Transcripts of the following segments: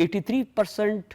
83%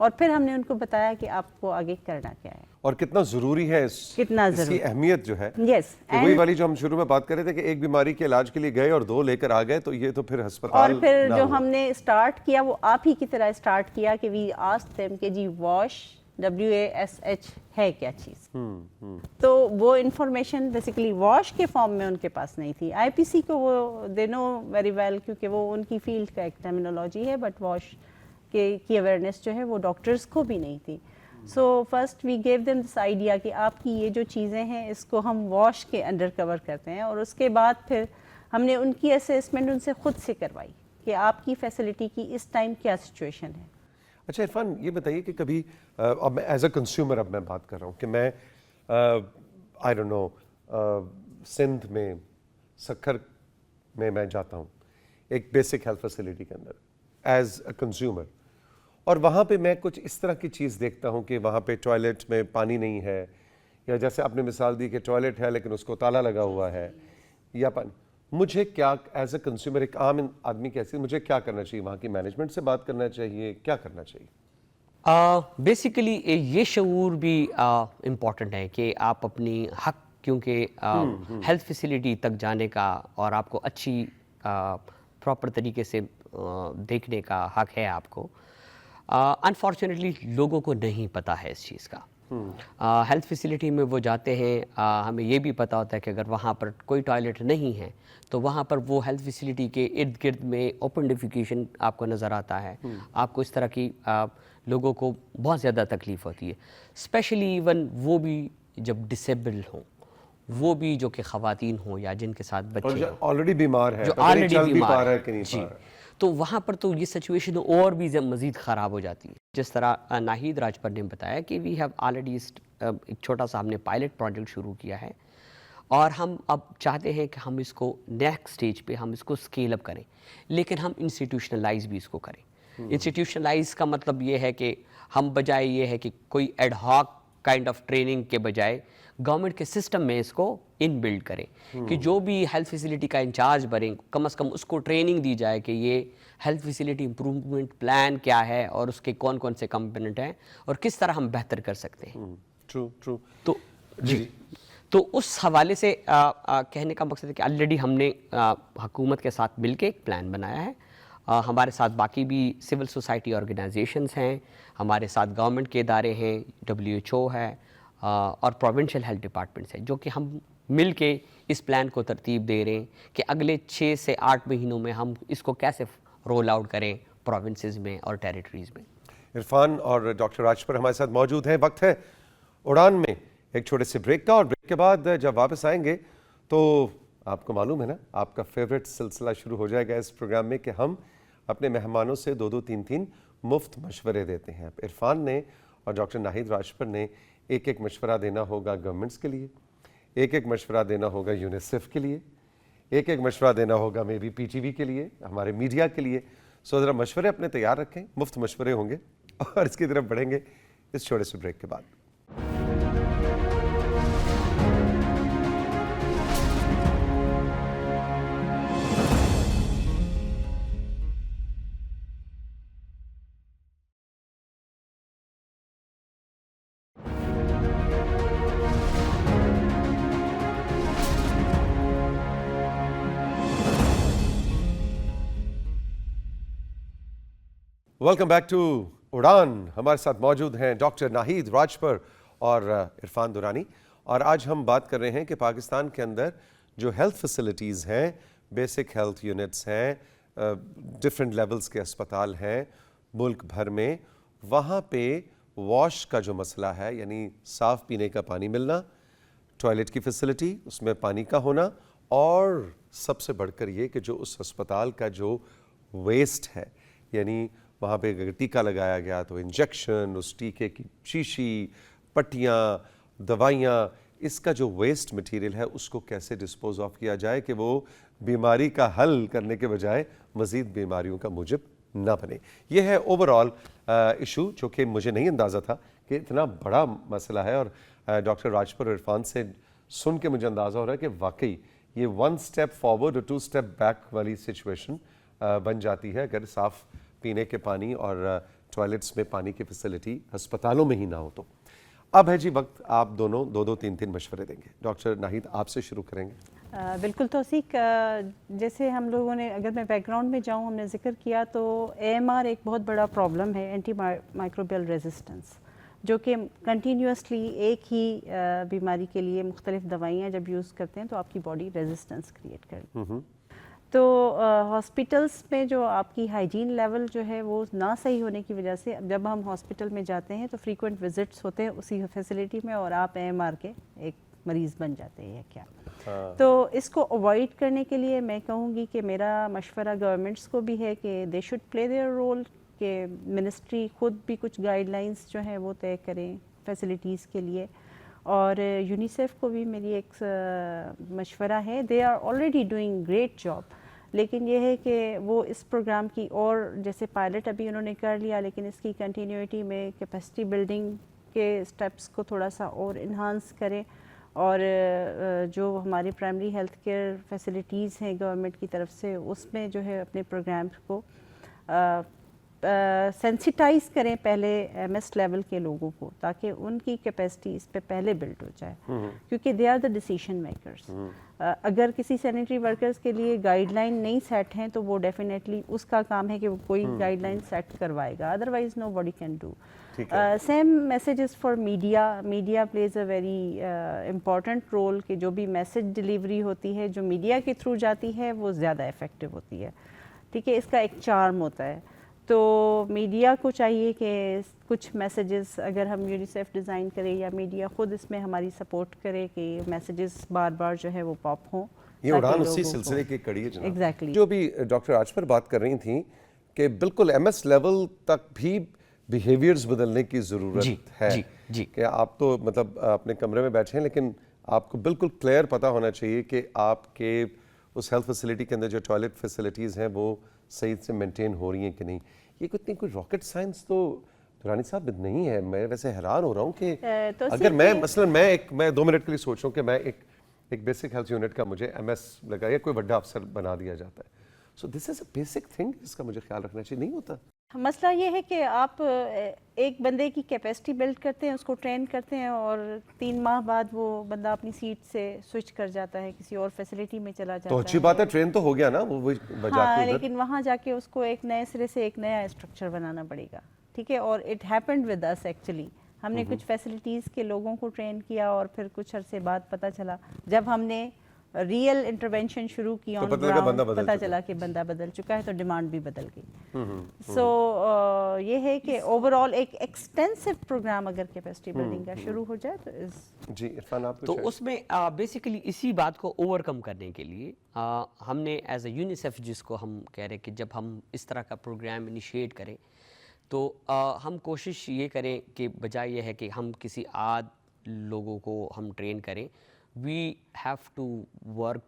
اور پھر ہم نے ان کو بتایا کہ آپ کو آگے کرنا کیا ہے اور کتنا ضروری ہے کتنا اس ضروری کی اہمیت جو ہے یس کہ وہی والی جو ہم شروع میں بات کر رہے تھے کہ ایک بیماری کے علاج کے لیے گئے اور 2 لے کر آ گئے تو یہ تو پھر اور ہسپتال پھر نہ جو ہوا۔ ہم نے اسٹارٹ کیا وہ آپ ہی کی طرح اسٹارٹ کیا کہ وی آسک دیم کہ جی واش WASH ہے کیا چیز، تو وہ انفارمیشن بیسیکلی واش کے فارم میں ان کے پاس نہیں تھی. IPC کو وہ دے نو ویری ویل کیونکہ وہ ان کی فیلڈ کا ایک ٹرمینالوجی ہے، بٹ واش کی اویئرنیس جو ہے وہ ڈاکٹرز کو بھی نہیں تھی. So first we gave them this idea کہ آپ کی یہ جو چیزیں ہیں اس کو ہم واش کے انڈر کور کرتے ہیں، اور اس کے بعد پھر ہم نے ان کی اسیسمنٹ ان سے خود سے کروائی کہ آپ کی فیسلٹی کی اس ٹائم کیا سچویشن ہے. اچھا عرفان یہ بتائیے کہ کبھی اب میں ایز اے کنزیومر اب میں بات کر رہا ہوں کہ میں آئی ڈونٹ نو سندھ میں سکھر میں جاتا ہوں ایک بیسک ہیلتھ فیسلٹی کے اندر ایز اے کنزیومر، اور وہاں پہ میں کچھ اس طرح کی چیز دیکھتا ہوں کہ وہاں پہ ٹوائلٹ میں پانی نہیں ہے، یا جیسے آپ نے مثال دی کہ ٹوائلٹ ہے لیکن اس کو تالا لگا ہوا ہے، یا پانی، مجھے کیا ایز اے کنزیومر ایک عام آدمی کیسے مجھے کیا کرنا چاہیے؟ وہاں کی مینجمنٹ سے بات کرنا چاہیے؟ کیا کرنا چاہیے؟ بیسیکلی یہ شعور بھی امپورٹنٹ ہے کہ آپ اپنی حق، کیونکہ ہیلتھ فیسلٹی تک جانے کا اور آپ کو اچھی پراپر طریقے سے دیکھنے کا حق ہے آپ کو. انفارچونیٹلی لوگوں کو نہیں پتہ ہے اس چیز کا. ہیلتھ فیسلٹی میں وہ جاتے ہیں، ہمیں یہ بھی پتہ ہوتا ہے کہ اگر وہاں پر کوئی ٹوائلٹ نہیں ہے تو وہاں پر وہ ہیلتھ فیسلٹی کے ارد گرد میں اوپن ڈیفیکیشن آپ کو نظر آتا ہے. آپ کو اس طرح کی لوگوں کو بہت زیادہ تکلیف ہوتی ہے، اسپیشلی ایون وہ بھی جب ڈسیبل ہوں، وہ بھی جو کہ خواتین ہوں یا جن کے ساتھ بچے ہوں آلریڈی بیمار ہے، جو پتہ نہیں آلریڈی چل بھی بیمار پا رہا ہے ہے. کہ نہیں جی پا رہا ہے. تو وہاں پر تو یہ سچویشن اور بھی مزید خراب ہو جاتی ہے. جس طرح ناہید راجپر نے بتایا کہ وی ہیو آلریڈی ایک چھوٹا سا ہم نے پائلٹ پروجیکٹ شروع کیا ہے، اور ہم اب چاہتے ہیں کہ ہم اس کو نیکسٹ سٹیج پہ ہم اس کو اسکیل اپ کریں، لیکن ہم انسٹیٹیوشنلائز بھی اس کو کریں. انسٹیٹیوشنلائز کا مطلب یہ ہے کہ ہم بجائے یہ ہے کہ کوئی ad hoc kind of training کے بجائے گورنمنٹ کے سسٹم میں اس کو ان بلڈ کریں کہ جو بھی ہیلتھ فیسلٹی کا انچارج بنیں کم از کم اس کو ٹریننگ دی جائے کہ یہ ہیلتھ فیسلٹی امپرومنٹ پلان کیا ہے اور اس کے کون کون سے کمپوننٹ ہیں اور کس طرح ہم بہتر کر سکتے ہیں. ٹرو. تو جی تو اس حوالے سے کہنے کا مقصد ہے کہ آلریڈی ہم نے حکومت کے ساتھ مل کے ایک پلان بنایا ہے. ہمارے ساتھ باقی بھی سول سوسائٹی آرگنائزیشنز ہیں، ہمارے ساتھ گورنمنٹ کے ادارے ہیں، WHO ہے اور پروونشل ہیلتھ ڈپارٹمنٹس ہیں، جو کہ ہم مل کے اس پلان کو ترتیب دے رہے ہیں کہ اگلے 6 سے 8 مہینوں میں ہم اس کو کیسے رول آؤٹ کریں پروونسز میں اور ٹیریٹریز میں. عرفان اور ڈاکٹر راجپر ہمارے ساتھ موجود ہیں. وقت ہے اڑان میں ایک چھوٹے سے بریک کا، اور بریک کے بعد جب واپس آئیں گے تو آپ کو معلوم ہے نا آپ کا فیوریٹ سلسلہ شروع ہو جائے گا اس پروگرام میں کہ ہم اپنے مہمانوں سے 2 3 مفت مشورے دیتے ہیں. عرفان نے اور ڈاکٹر ناہید راجپر نے ایک مشورہ دینا ہوگا گورنمنٹس کے لیے، ایک مشورہ دینا ہوگا یونیسیف کے لیے، ایک مشورہ دینا ہوگا مے بی PTV کے لیے، ہمارے میڈیا کے لیے. سو ذرا مشورے اپنے تیار رکھیں، مفت مشورے ہوں گے اور اس کی طرف بڑھیں گے اس چھوٹے سے بریک کے بعد. ویلکم بیک ٹو اڑان. ہمارے ساتھ موجود ہیں ڈاکٹر ناہید راجپر اور عرفان درانی، اور آج ہم بات کر رہے ہیں کہ پاکستان کے اندر جو ہیلتھ فیسلٹیز ہیں، بیسک ہیلتھ یونٹس ہیں، ڈفرینٹ لیولز کے اسپتال ہیں ملک بھر میں، وہاں پہ واش کا جو مسئلہ ہے، یعنی صاف پینے کا پانی ملنا، ٹوائلٹ کی فیسلٹی، اس میں پانی کا ہونا، اور سب سے بڑھ کر یہ کہ جو اس اسپتال کا جو ویسٹ ہے، یعنی وہاں پہ اگر ٹیکہ لگایا گیا تو انجیکشن، اس ٹیکے کی شیشی، پٹیاں، دوائیاں، اس کا جو ویسٹ مٹیریل ہے اس کو کیسے ڈسپوز آف کیا جائے کہ وہ بیماری کا حل کرنے کے بجائے مزید بیماریوں کا موجب نہ بنے. یہ ہے اوور آل ایشو جو کہ مجھے نہیں اندازہ تھا کہ اتنا بڑا مسئلہ ہے، اور ڈاکٹر راجپر اور عرفان سے سن کے مجھے اندازہ ہو رہا ہے کہ واقعی یہ 1 اسٹیپ فارورڈ اور 2 اسٹیپ بیک والی سچویشن بن جاتی ہے اگر صاف پینے کے پانی اور ٹوائلٹس میں پانی کی فیسلٹی ہسپتالوں میں ہی نہ ہو. تو اب ہے جی وقت آپ دونوں دو تین مشورے دیں گے. ڈاکٹر ناہید آپ سے شروع کریں گے. بالکل توثیق. جیسے ہم لوگوں نے اگر میں بیک گراؤنڈ میں جاؤں ہم نے ذکر کیا تو AMR ایک بہت بڑا پرابلم ہے, اینٹی مائکروبیل ریزسٹنس, جو کہ کنٹینیوسلی ایک ہی بیماری کے لیے مختلف دوائیاں جب یوز کرتے ہیں تو آپ کی باڈی ریزسٹنس کریٹ کرتی ہے. تو ہاسپٹلس میں جو آپ کی ہائیجین لیول جو ہے وہ نہ صحیح ہونے کی وجہ سے جب ہم ہاسپٹل میں جاتے ہیں تو فریکوینٹ وزٹس ہوتے ہیں اسی فیسلٹی میں اور آپ AMR کے ایک مریض بن جاتے ہیں کیا. تو اس کو اوائڈ کرنے کے لیے میں کہوں گی کہ میرا مشورہ گورنمنٹس کو بھی ہے کہ they should play their role, کہ منسٹری خود بھی کچھ گائیڈ لائنس جو ہیں وہ طے کریں فیسلٹیز کے لیے. اور یونیسیف کو بھی میری ایک مشورہ ہے, they are already doing great job, لیکن یہ ہے کہ وہ اس پروگرام کی اور جیسے پائلٹ ابھی انہوں نے کر لیا لیکن اس کی کنٹینیوٹی میں کیپیسٹی بلڈنگ کے اسٹیپس کو تھوڑا سا اور انہانس کریں. اور جو ہماری پرائمری ہیلتھ کیئر فیسلٹیز ہیں گورنمنٹ کی طرف سے اس میں جو ہے اپنے پروگرامز کو سینسیٹائز کریں پہلے MS لیول کے لوگوں کو, تاکہ ان کی کیپیسٹی اس پہ پہلے بلڈ ہو جائے, کیونکہ they are the decision makers. اگر کسی سینیٹری ورکرز کے لیے گائیڈ لائن نہیں سیٹ ہیں تو وہ ڈیفینیٹلی اس کا کام ہے کہ وہ کوئی گائیڈ لائن سیٹ کروائے گا, otherwise nobody can do. Same messages for media please a very important role, کہ جو بھی میسیج ڈلیوری ہوتی ہے جو میڈیا کے تھرو جاتی ہے وہ زیادہ افیکٹو ہوتی ہے. ٹھیک ہے, اس کا ایک چارم ہوتا ہے. تو میڈیا کو چاہیے کہ کچھ میسیجز اگر ہم یونیسیف ڈیزائن کرے یا میڈیا خود اس میں ہماری سپورٹ کرے کہ میسیجز بار بار جو ہے وہ پاپ ہوں. یہ اڑان اسی سلسلے کی کڑی ہے جناب. ایگزیکٹلی جو بھی ڈاکٹر آج پر بات کر رہی تھیں کہ بالکل MS لیول تک بھی بیہیویئرز بدلنے کی ضرورت ہے. کہ آپ تو مطلب اپنے کمرے میں بیٹھے ہیں لیکن آپ کو بالکل کلیئر پتہ ہونا چاہیے کہ آپ کے اس ہیلتھ فیسلٹی کے اندر جو ٹوائلٹ فیسلٹیز ہیں وہ صحیح سے مینٹین ہو رہی ہیں کہ نہیں. یہ کوئی راکٹ سائنس تو دورانی صاحب نہیں ہے. میں ویسے حیران ہو رہا ہوں کہ اگر میں مثلا میں 2 منٹ کے لیے سوچ رہا ہوں کہ میں ایک بیسک ہیلتھ یونٹ کا مجھے MS لگا یا کوئی بڑا افسر بنا دیا جاتا ہے, سو دس از اے بیسک تھنگ جس کا مجھے خیال رکھنا چاہیے. نہیں ہوتا. مسئلہ یہ ہے کہ آپ ایک بندے کی کیپیسٹی بلڈ کرتے ہیں, اس کو ٹرین کرتے ہیں اور 3 ماہ بعد وہ بندہ اپنی سیٹ سے سوئچ کر جاتا ہے, کسی اور فیسلٹی میں چلا جاتا ہے. تو اچھی بات ہے, ٹرین تو ہو گیا نا وہ ہاں, لیکن وہاں جا کے اس کو ایک نئے سرے سے ایک نیا اسٹرکچر بنانا پڑے گا. ٹھیک ہے, اور it happened with us actually. ہم نے کچھ فیسلٹیز کے لوگوں کو ٹرین کیا اور پھر کچھ عرصے بعد پتہ چلا جب ہم نے ریئل انٹرونشن شروع کی آن گراؤنڈ پتہ چلا کہ بندہ بدل چکا ہے, تو ڈیمانڈ بھی بدل گئی. سو یہ ہے کہ اوور آل ایک ایکسٹینسو پروگرام اگر کیپیسٹی بلڈنگ کا شروع ہو جائے تو جی عرفان آپ تو اس میں بیسیکلی اسی بات کو اوور کم کرنے کے لیے ہم نے ایز اے یونیسیف, جس کو ہم کہہ رہے کہ جب ہم اس طرح کا پروگرام انیشیٹ کریں تو ہم کوشش یہ کریں کہ بجائے یہ ہے کہ ہم کسی لوگوں کو ہم ٹرین کریں, we have to work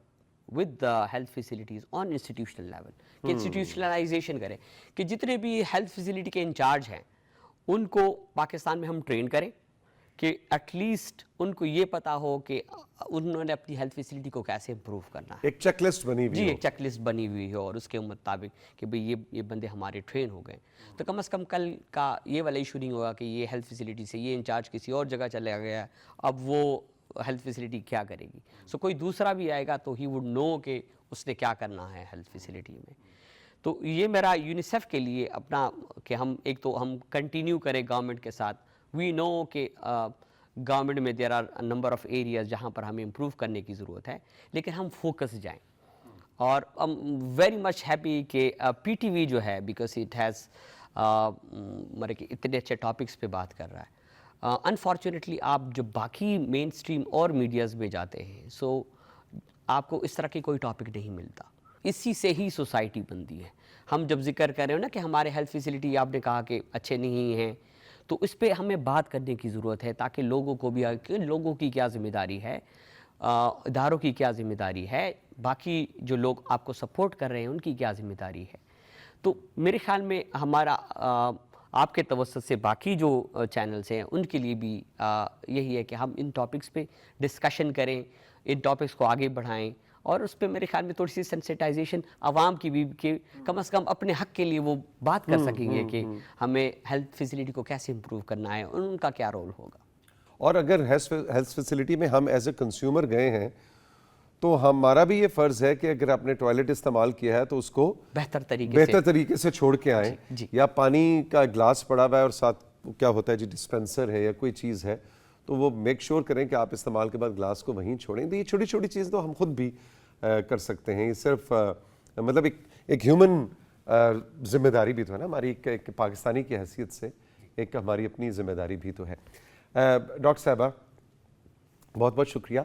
with the health facilities on institutional level. کہ انسٹیٹیوشنلائزیشن کریں کہ جتنے بھی ہیلتھ فیسلٹی کے انچارج ہیں ان کو پاکستان میں ہم ٹرین کریں کہ ایٹ لیسٹ ان کو یہ پتا ہو کہ انہوں نے اپنی ہیلتھ فیسلٹی کو کیسے امپروو کرنا ہے. ایک چیک لسٹ بنی ہوئی جی, ایک چیک لسٹ بنی ہوئی ہے اور اس کے مطابق کہ بھئی یہ بندے ہمارے ٹرین ہو گئے, تو کم از کم کل کا یہ والا ایشو نہیں ہوگا کہ یہ ہیلتھ فیسلٹی سے یہ انچارج کسی اور جگہ چلا گیا, اب وہ ہیلتھ فیسلٹی کیا کرے گی. سو کوئی دوسرا بھی آئے گا تو ہی وڈ نو کہ اس نے کیا کرنا ہے ہیلتھ فیسلٹی میں. تو یہ میرا یونیسیف کے لیے اپنا کہ ہم ایک تو ہم کنٹینیو کریں گورنمنٹ کے ساتھ. وی نو کہ گورنمنٹ میں there are number of areas جہاں پر ہمیں امپروو کرنے کی ضرورت ہے, لیکن ہم فوکس جائیں. اور ویری مچ ہیپی کہ PTV جو ہے بیکاز اٹ ہیز مطلب کہ اتنے اچھے ٹاپکس پہ بات کر رہا ہے. انفارچونیٹلی آپ جب باقی مین اسٹریم اور میڈیاز میں جاتے ہیں سو آپ کو اس طرح کی کوئی ٹاپک نہیں ملتا. اسی سے ہی سوسائٹی بنتی ہے. ہم جب ذکر کر رہے ہیں نا کہ ہمارے ہیلتھ فیسلٹی آپ نے کہا کہ اچھے نہیں ہیں, تو اس پہ ہمیں بات کرنے کی ضرورت ہے تاکہ لوگوں کو بھی کہ لوگوں کی کیا ذمہ داری ہے, اداروں کی کیا ذمہ داری ہے, باقی جو لوگ آپ کو سپورٹ کر رہے ہیں ان کی کیا ذمہ داری ہے. تو میرے خیال میں ہمارا آپ کے توسط سے باقی جو چینلز ہیں ان کے لیے بھی یہی ہے کہ ہم ان ٹاپکس پہ ڈسکشن کریں, ان ٹاپکس کو آگے بڑھائیں اور اس پہ میرے خیال میں تھوڑی سی سینسیٹائزیشن عوام کی بھی کہ کم از کم اپنے حق کے لیے وہ بات کر سکیں گے کہ ہمیں ہیلتھ فیسلٹی کو کیسے امپروو کرنا ہے، ان کا کیا رول ہوگا. اور اگر ہیلتھ فیسلٹی میں ہم ایز اے کنزیومر گئے ہیں تو ہمارا بھی یہ فرض ہے کہ اگر آپ نے ٹوائلٹ استعمال کیا ہے تو اس کو بہتر طریقے سے چھوڑ کے آئیں. جی. یا پانی کا گلاس پڑا ہوا ہے اور ساتھ کیا ہوتا ہے جی ڈسپینسر ہے یا کوئی چیز ہے تو وہ میک شور کریں کہ آپ استعمال کے بعد گلاس کو وہیں چھوڑیں. تو یہ چھوٹی چھوٹی چیز تو ہم خود بھی کر سکتے ہیں. یہ صرف مطلب ایک ہیومن ذمہ داری بھی تو ہے نا ہماری، ایک پاکستانی کی حیثیت سے ایک ہماری اپنی ذمہ داری بھی تو ہے. ڈاکٹر صاحبہ بہت بہت شکریہ.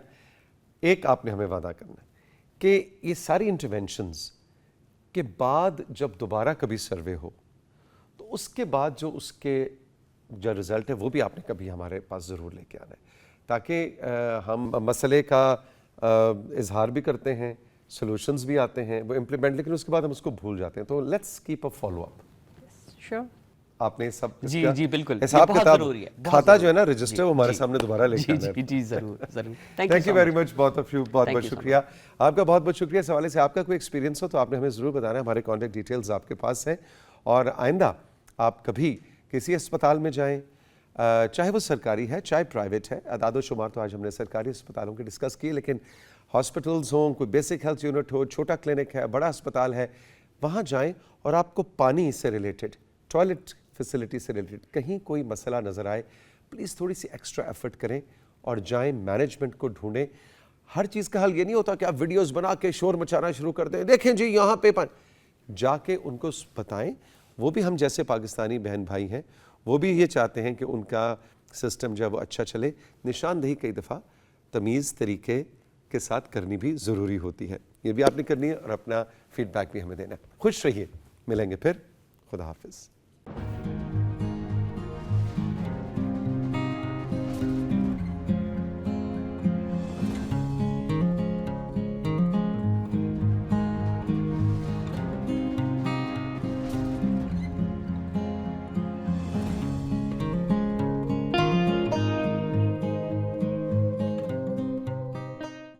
ایک آپ نے ہمیں وعدہ کرنا ہے کہ یہ ساری انٹرونشنز کے بعد جب دوبارہ کبھی سروے ہو تو اس کے بعد جو اس کے جو رزلٹ ہے وہ بھی آپ نے کبھی ہمارے پاس ضرور لے کے آنا ہے تاکہ ہم مسئلے کا اظہار بھی کرتے ہیں، سولوشنز بھی آتے ہیں، وہ امپلیمنٹ، لیکن اس کے بعد ہم اس کو بھول جاتے ہیں. تو let's keep a follow up. Sure. آپ نے سب جی بالکل حساب بہت کتاب ضروری ہے. کھاتا جو ہے نا رجسٹر وہ ہمارے سامنے دوبارہ لے کے آنا ہے. جی ضرور. Thank you very much. بہت بہت شکریہ آپ کا. بہت بہت شکریہ. اس حوالے سے آپ کا کوئی ایکسپیرینس ہو تو آپ نے ہمیں ضرور بتانا ہے. ہمارے کانٹیکٹ ڈیٹیلز آپ کے پاس ہیں اور آئندہ آپ کبھی کسی اسپتال میں جائیں، چاہے وہ سرکاری ہے چاہے پرائیویٹ ہے. اعداد و شمار تو آج ہم نے سرکاری اسپتالوں کے ڈسکس کیے، لیکن ہاسپٹلز ہوں، کوئی بیسک ہیلتھ یونٹ ہو، چھوٹا کلینک ہے، بڑا اسپتال ہے، وہاں جائیں اور آپ کو پانی سے ریلیٹڈ، ٹوائلٹ فیسلٹی سے ریلیٹڈ کہیں کوئی مسئلہ نظر آئے، پلیز تھوڑی سی ایکسٹرا ایفرٹ کریں اور جائیں مینجمنٹ کو ڈھونڈیں. ہر چیز کا حل یہ نہیں ہوتا کہ آپ ویڈیوز بنا کے شور مچانا شروع کر دیں، دیکھیں جی یہاں پہ جا کے ان کو بتائیں. وہ بھی ہم جیسے پاکستانی بہن بھائی ہیں، وہ بھی یہ چاہتے ہیں کہ ان کا سسٹم جو ہے وہ اچھا چلے. نشاندہی کئی دفعہ تمیز طریقے کے ساتھ کرنی بھی ضروری ہوتی ہے. یہ بھی آپ نے کرنی ہے اور اپنا فیڈ بیک بھی ہمیں دینا ہے. خوش رہیے. ملیں گے پھر. خدا حافظ.